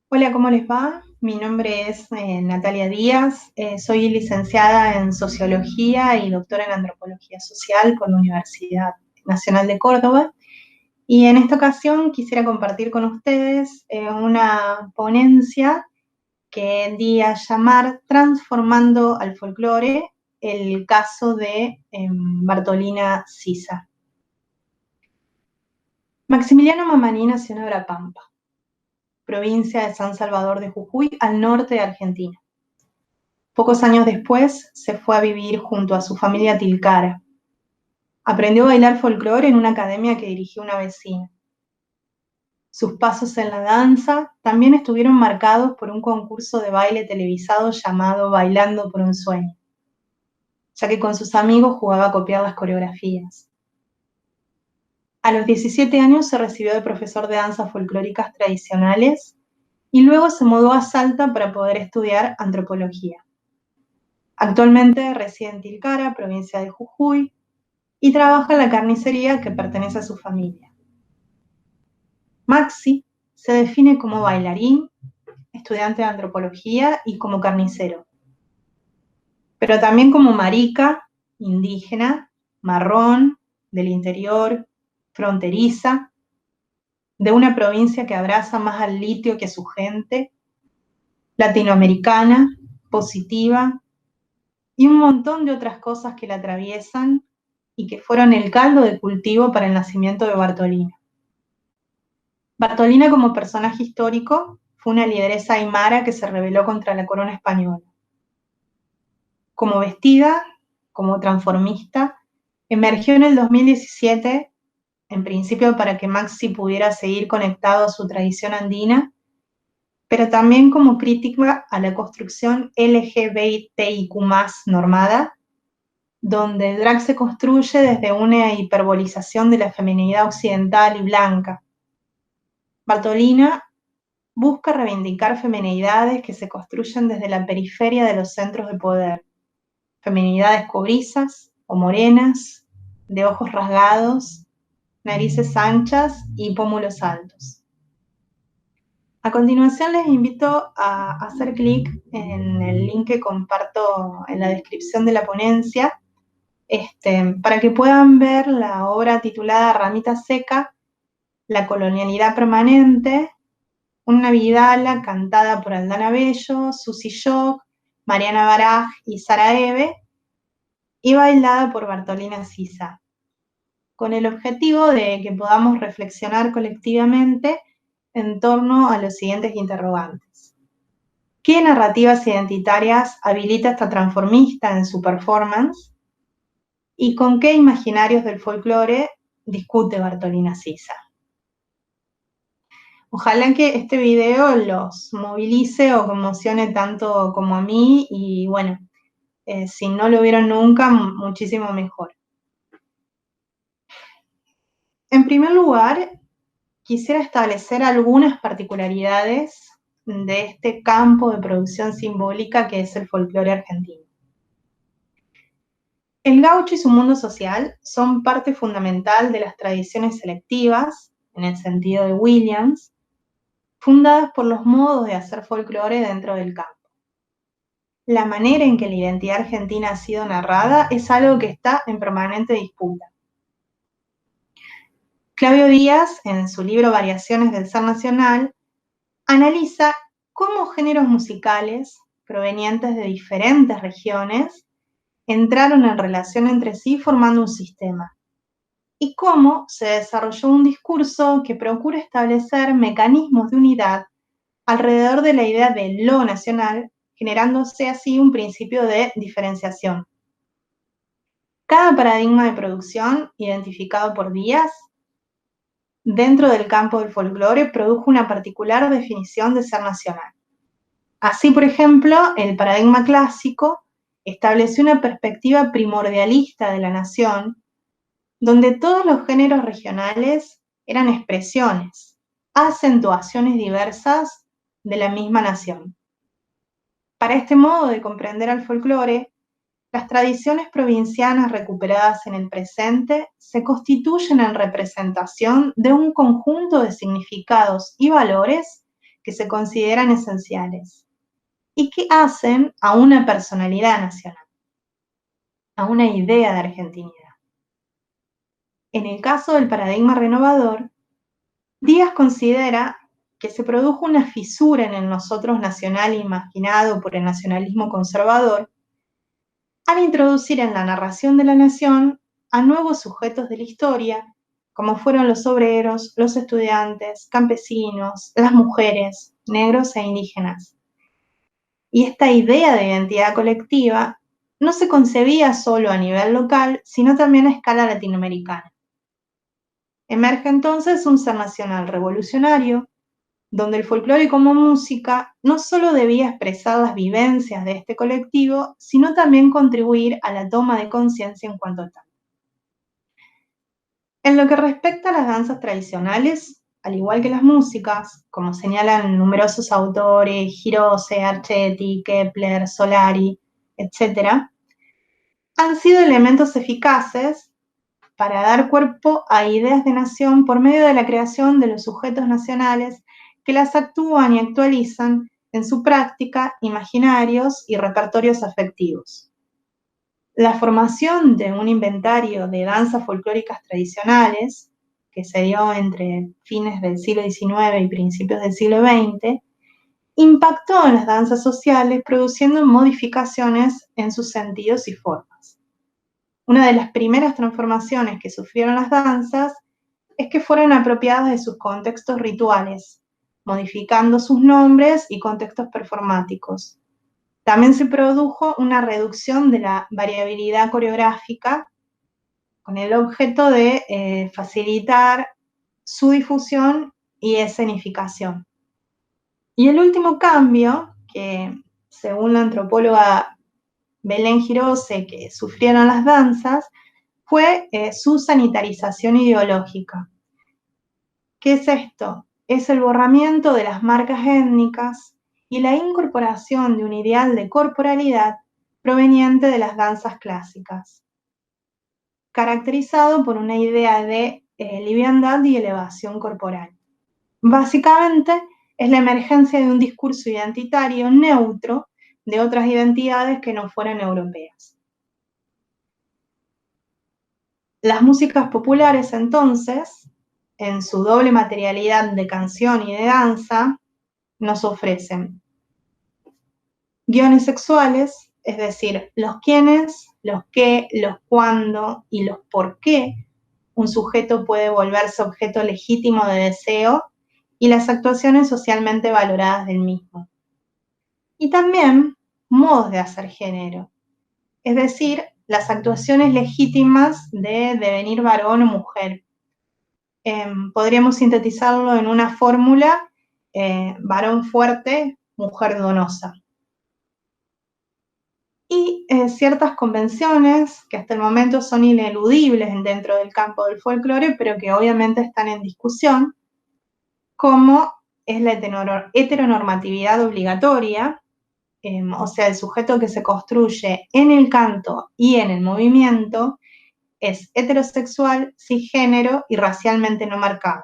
Hola, ¿cómo les va? Mi nombre es Natalia Díaz, soy licenciada en Sociología y doctora en Antropología Social por la Universidad Nacional de Córdoba. Y en esta ocasión quisiera compartir con ustedes una ponencia que di a llamar Transformando al folclore, el caso de Bartolina Sisa. Maximiliano Mamani nació en Abrapampa, provincia de San Salvador de Jujuy, al norte de Argentina. Pocos años después se fue a vivir junto a su familia a Tilcara. Aprendió a bailar folclore en una academia que dirigió una vecina. Sus pasos en la danza también estuvieron marcados por un concurso de baile televisado llamado Bailando por un sueño, ya que con sus amigos jugaba a copiar las coreografías. A los 17 años se recibió de profesor de danzas folclóricas tradicionales y luego se mudó a Salta para poder estudiar antropología. Actualmente reside en Tilcara, provincia de Jujuy, y trabaja en la carnicería que pertenece a su familia. Maxi se define como bailarín, estudiante de antropología y como carnicero, pero también como marica, indígena, marrón, del interior, fronteriza, de una provincia que abraza más al litio que a su gente, latinoamericana, positiva, y un montón de otras cosas que la atraviesan y que fueron el caldo de cultivo para el nacimiento de Bartolina. Bartolina, como personaje histórico, fue una lideresa aymara que se rebeló contra la corona española. Como vestida, como transformista, emergió en el 2017, en principio para que Maxi pudiera seguir conectado a su tradición andina, pero también como crítica a la construcción LGBTIQ+ normada, donde el drag se construye desde una hiperbolización de la feminidad occidental y blanca. Bartolina busca reivindicar feminidades que se construyen desde la periferia de los centros de poder, feminidades cobrizas o morenas, de ojos rasgados, narices anchas y pómulos altos. A continuación les invito a hacer clic en el link que comparto en la descripción de la ponencia, para que puedan ver la obra titulada Ramita Seca, la colonialidad permanente, una vidala cantada por Aldana Bello, Susi Shock, Mariana Baraj y Sara Eve, y bailada por Bartolina Sisa, con el objetivo de que podamos reflexionar colectivamente en torno a los siguientes interrogantes. ¿Qué narrativas identitarias habilita esta transformista en su performance? ¿Y con qué imaginarios del folclore discute Bartolina Sisa? Ojalá que este video los movilice o conmocione tanto como a mí y bueno, si no lo vieron nunca, muchísimo mejor. En primer lugar, quisiera establecer algunas particularidades de este campo de producción simbólica que es el folclore argentino. El gaucho y su mundo social son parte fundamental de las tradiciones selectivas, en el sentido de Williams, fundadas por los modos de hacer folclore dentro del campo. La manera en que la identidad argentina ha sido narrada es algo que está en permanente disputa. Claudio Díaz, en su libro Variaciones del Ser Nacional, analiza cómo géneros musicales provenientes de diferentes regiones entraron en relación entre sí formando un sistema, y cómo se desarrolló un discurso que procura establecer mecanismos de unidad alrededor de la idea de lo nacional, generándose así un principio de diferenciación. Cada paradigma de producción, identificado por Díaz, dentro del campo del folclore, produjo una particular definición de ser nacional. Así, por ejemplo, el paradigma clásico estableció una perspectiva primordialista de la nación, donde todos los géneros regionales eran expresiones, acentuaciones diversas de la misma nación. Para este modo de comprender al folclore, Las tradiciones provincianas recuperadas en el presente se constituyen en representación de un conjunto de significados y valores que se consideran esenciales y que hacen a una personalidad nacional, a una idea de argentinidad. En el caso del paradigma renovador, Díaz considera que se produjo una fisura en el nosotros nacional imaginado por el nacionalismo conservador al introducir en la narración de la nación a nuevos sujetos de la historia, como fueron los obreros, los estudiantes, campesinos, las mujeres, negros e indígenas. Y esta idea de identidad colectiva no se concebía solo a nivel local, sino también a escala latinoamericana. Emerge entonces un ser nacional revolucionario, donde el folclore como música no solo debía expresar las vivencias de este colectivo, sino también contribuir a la toma de conciencia en cuanto a tal. En lo que respecta a las danzas tradicionales, al igual que las músicas, como señalan numerosos autores, Hirose, Archetti, Kepler, Solari, etc., han sido elementos eficaces para dar cuerpo a ideas de nación por medio de la creación de los sujetos nacionales que las actúan y actualizan en su práctica, imaginarios y repertorios afectivos. La formación de un inventario de danzas folclóricas tradicionales, que se dio entre fines del siglo XIX y principios del siglo XX, impactó en las danzas sociales produciendo modificaciones en sus sentidos y formas. Una de las primeras transformaciones que sufrieron las danzas es que fueron apropiadas de sus contextos rituales, modificando sus nombres y contextos performáticos. También se produjo una reducción de la variabilidad coreográfica con el objeto de facilitar su difusión y escenificación. Y el último cambio, que según la antropóloga Belén Girose, que sufrieron las danzas, fue su sanitarización ideológica. ¿Qué es esto? Es el borramiento de las marcas étnicas y la incorporación de un ideal de corporalidad proveniente de las danzas clásicas, caracterizado por una idea de liviandad y elevación corporal. Básicamente, es la emergencia de un discurso identitario neutro de otras identidades que no fueran europeas. Las músicas populares, entonces, en su doble materialidad de canción y de danza, nos ofrecen guiones sexuales, es decir, los quiénes, los qué, los cuándo y los por qué un sujeto puede volverse objeto legítimo de deseo y las actuaciones socialmente valoradas del mismo. Y también modos de hacer género, es decir, las actuaciones legítimas de devenir varón o mujer. Podríamos sintetizarlo en una fórmula, varón fuerte, mujer donosa. Y ciertas convenciones que hasta el momento son ineludibles dentro del campo del folclore, pero que obviamente están en discusión, como es la heteronormatividad obligatoria, o sea, el sujeto que se construye en el canto y en el movimiento es heterosexual, cisgénero y racialmente no marcado.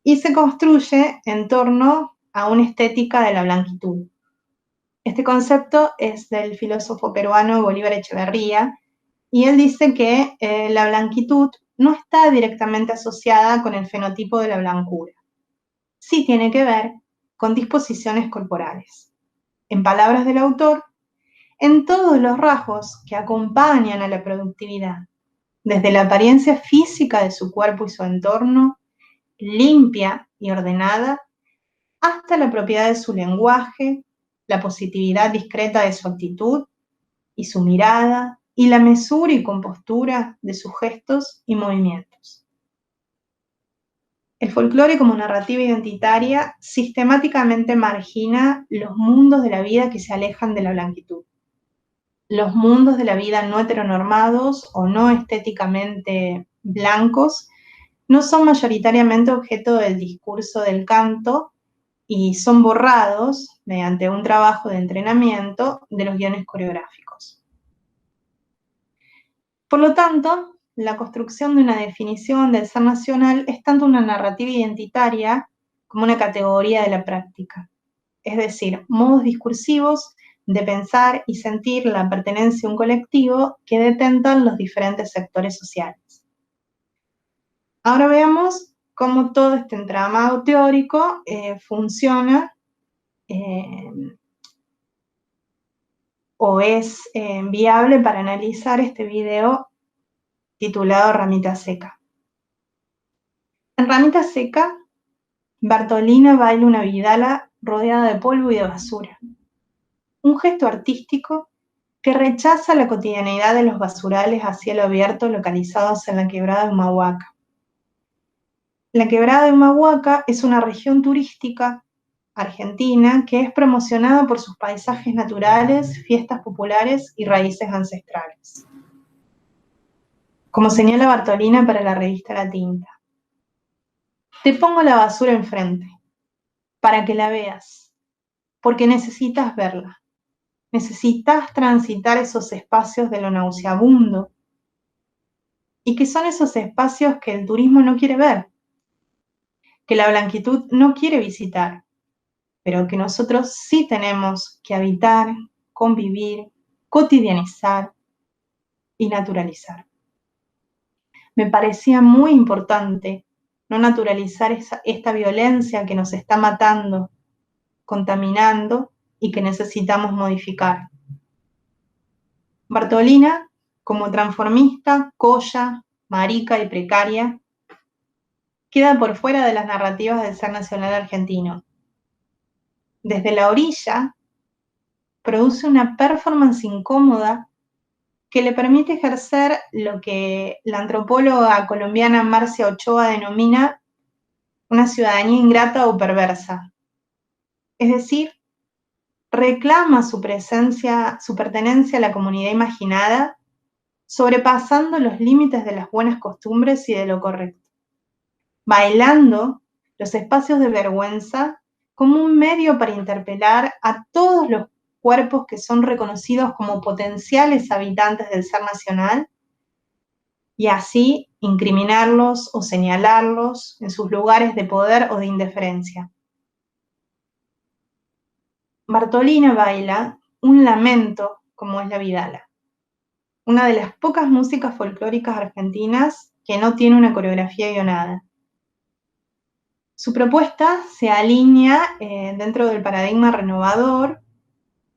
Y se construye en torno a una estética de la blanquitud. Este concepto es del filósofo peruano Bolívar Echeverría, y él dice que la blanquitud no está directamente asociada con el fenotipo de la blancura. Sí tiene que ver con disposiciones corporales. En palabras del autor, en todos los rasgos que acompañan a la productividad, desde la apariencia física de su cuerpo y su entorno, limpia y ordenada, hasta la propiedad de su lenguaje, la positividad discreta de su actitud y su mirada, y la mesura y compostura de sus gestos y movimientos. El folclore como narrativa identitaria sistemáticamente margina los mundos de la vida que se alejan de la blanquitud. Los mundos de la vida no heteronormados o no estéticamente blancos no son mayoritariamente objeto del discurso del canto y son borrados mediante un trabajo de entrenamiento de los guiones coreográficos. Por lo tanto, la construcción de una definición del ser nacional es tanto una narrativa identitaria como una categoría de la práctica, es decir, modos discursivos de pensar y sentir la pertenencia a un colectivo que detentan los diferentes sectores sociales. Ahora veamos cómo todo este entramado teórico funciona o es viable para analizar este video titulado Ramita Seca. En Ramita Seca, Bartolina baila una vidala rodeada de polvo y de basura. Un gesto artístico que rechaza la cotidianidad de los basurales a cielo abierto localizados en la quebrada de Humahuaca. La quebrada de Humahuaca es una región turística argentina que es promocionada por sus paisajes naturales, fiestas populares y raíces ancestrales. Como señala Bartolina para la revista La Tinta, te pongo la basura enfrente, para que la veas, porque necesitas verla. Necesitas transitar esos espacios de lo nauseabundo, y que son esos espacios que el turismo no quiere ver, que la blanquitud no quiere visitar, pero que nosotros sí tenemos que habitar, convivir, cotidianizar y naturalizar. Me parecía muy importante no naturalizar esta violencia que nos está matando, contaminando y que necesitamos modificar. Bartolina, como transformista, colla, marica y precaria, queda por fuera de las narrativas del ser nacional argentino. Desde la orilla, produce una performance incómoda que le permite ejercer lo que la antropóloga colombiana Marcia Ochoa denomina una ciudadanía ingrata o perversa. Es decir, reclama su presencia, su pertenencia a la comunidad imaginada, sobrepasando los límites de las buenas costumbres y de lo correcto, bailando los espacios de vergüenza como un medio para interpelar a todos los cuerpos que son reconocidos como potenciales habitantes del ser nacional y así incriminarlos o señalarlos en sus lugares de poder o de indiferencia. Bartolina baila un lamento como es la vidala, una de las pocas músicas folclóricas argentinas que no tiene una coreografía guionada. Su propuesta se alinea dentro del paradigma renovador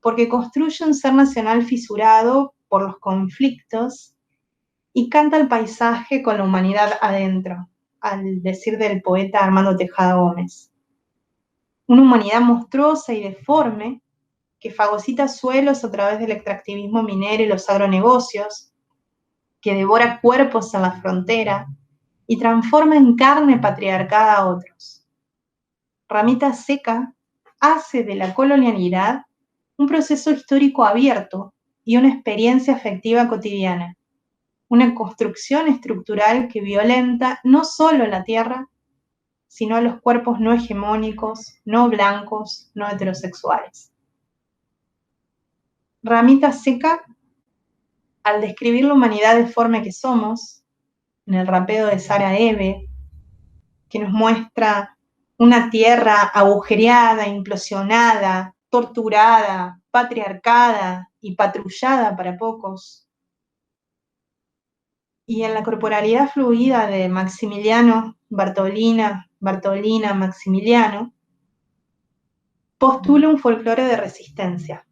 porque construye un ser nacional fisurado por los conflictos y canta el paisaje con la humanidad adentro, al decir del poeta Armando Tejada Gómez. Una humanidad monstruosa y deforme que fagocita suelos a través del extractivismo minero y los agronegocios, que devora cuerpos en la frontera y transforma en carne patriarcada a otros. Ramita Seca hace de la colonialidad un proceso histórico abierto y una experiencia afectiva cotidiana, una construcción estructural que violenta no solo la tierra, sino a los cuerpos no hegemónicos, no blancos, no heterosexuales. Ramita Seca, al describir la humanidad deforme que somos, en el rapeo de Sara Eve, que nos muestra una tierra agujereada, implosionada, torturada, patriarcada y patrullada para pocos. Y en la corporalidad fluida de Maximiliano, Bartolina, Maximiliano, postula un folclore de resistencia.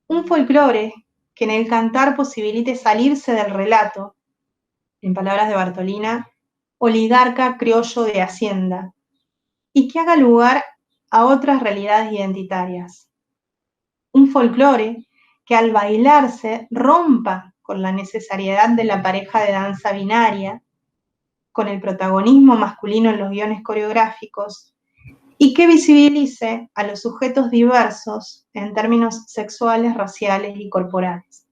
Un folclore que en el cantar posibilite salirse del relato, en palabras de Bartolina, oligarca criollo de hacienda, y que haga lugar a otras realidades identitarias. Un folclore que al bailarse rompa con la necesariedad de la pareja de danza binaria, con el protagonismo masculino en los guiones coreográficos, y que visibilice a los sujetos diversos en términos sexuales, raciales y corporales.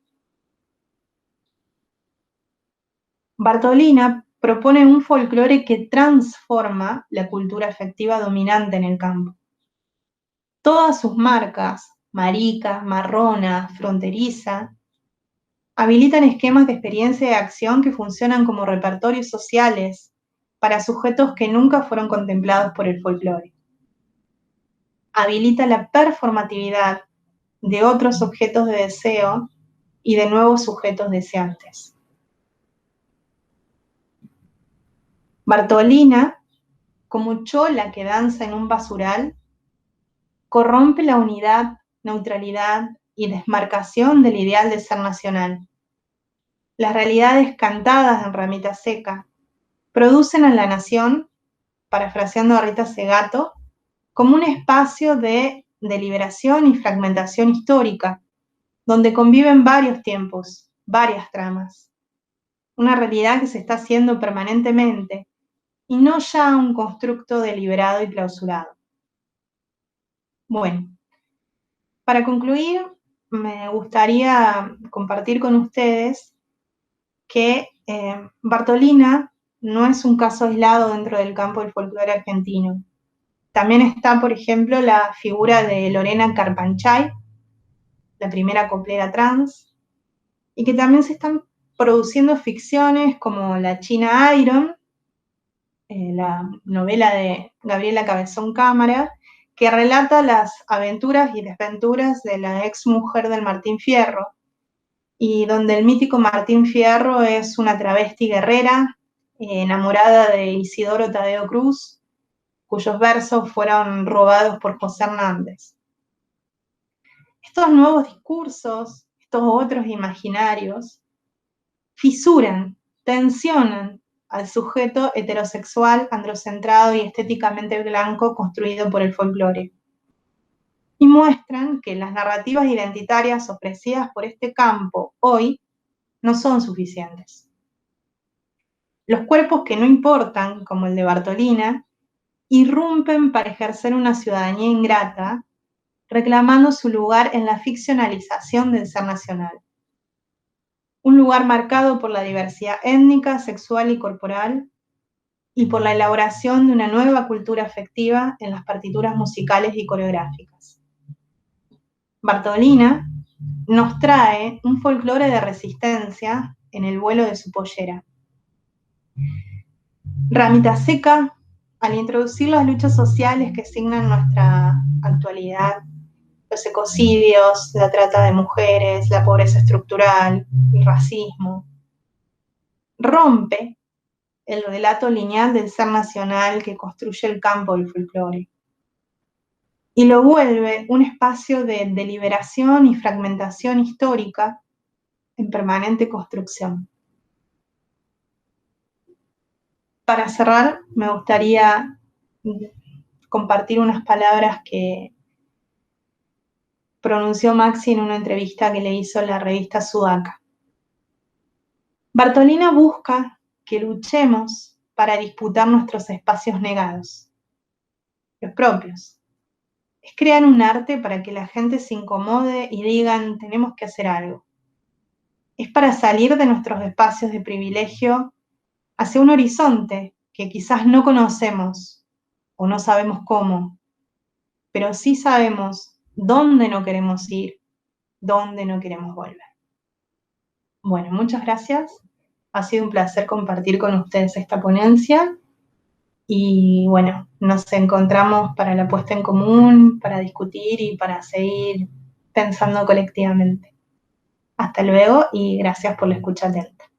Bartolina propone un folclore que transforma la cultura afectiva dominante en el campo. Todas sus marcas, marica, marrona, fronteriza, habilitan esquemas de experiencia y acción que funcionan como repertorios sociales para sujetos que nunca fueron contemplados por el folclore. Habilita la performatividad de otros objetos de deseo y de nuevos sujetos deseantes. Bartolina, como chola que danza en un basural, corrompe la unidad, neutralidad y desmarcación del ideal de ser nacional. Las realidades cantadas en Ramita Seca producen en la nación, parafraseando a Rita Segato, como un espacio de deliberación y fragmentación histórica, donde conviven varios tiempos, varias tramas. Una realidad que se está haciendo permanentemente y no ya un constructo deliberado y clausurado. Bueno, para concluir, me gustaría compartir con ustedes que Bartolina no es un caso aislado dentro del campo del folclore argentino. También está, por ejemplo, la figura de Lorena Carpanchay, la primera coplera trans, y que también se están produciendo ficciones como La China Iron, la novela de Gabriela Cabezón Cámara, que relata las aventuras y desventuras de la ex mujer del Martín Fierro, y donde el mítico Martín Fierro es una travesti guerrera, enamorada de Isidoro Tadeo Cruz, cuyos versos fueron robados por José Hernández. Estos nuevos discursos, estos otros imaginarios, fisuran, tensionan al sujeto heterosexual, androcentrado y estéticamente blanco construido por el folclore. Y muestran que las narrativas identitarias ofrecidas por este campo hoy no son suficientes. Los cuerpos que no importan, como el de Bartolina, irrumpen para ejercer una ciudadanía ingrata, reclamando su lugar en la ficcionalización del ser nacional. Un lugar marcado por la diversidad étnica, sexual y corporal, y por la elaboración de una nueva cultura afectiva en las partituras musicales y coreográficas. Bartolina nos trae un folclore de resistencia en el vuelo de su pollera. Ramita Seca, al introducir las luchas sociales que signan nuestra actualidad, los ecocidios, la trata de mujeres, la pobreza estructural, el racismo, rompe el relato lineal del ser nacional que construye el campo del folclore y lo vuelve un espacio de deliberación y fragmentación histórica en permanente construcción. Para cerrar, me gustaría compartir unas palabras que pronunció Maxi en una entrevista que le hizo la revista Sudaca. Bartolina busca que luchemos para disputar nuestros espacios negados, los propios. Es crear un arte para que la gente se incomode y digan, tenemos que hacer algo. Es para salir de nuestros espacios de privilegio hacia un horizonte que quizás no conocemos o no sabemos cómo, pero sí sabemos dónde no queremos ir, dónde no queremos volver. Bueno, muchas gracias. Ha sido un placer compartir con ustedes esta ponencia y bueno, nos encontramos para la puesta en común, para discutir y para seguir pensando colectivamente. Hasta luego y gracias por la escucha atenta.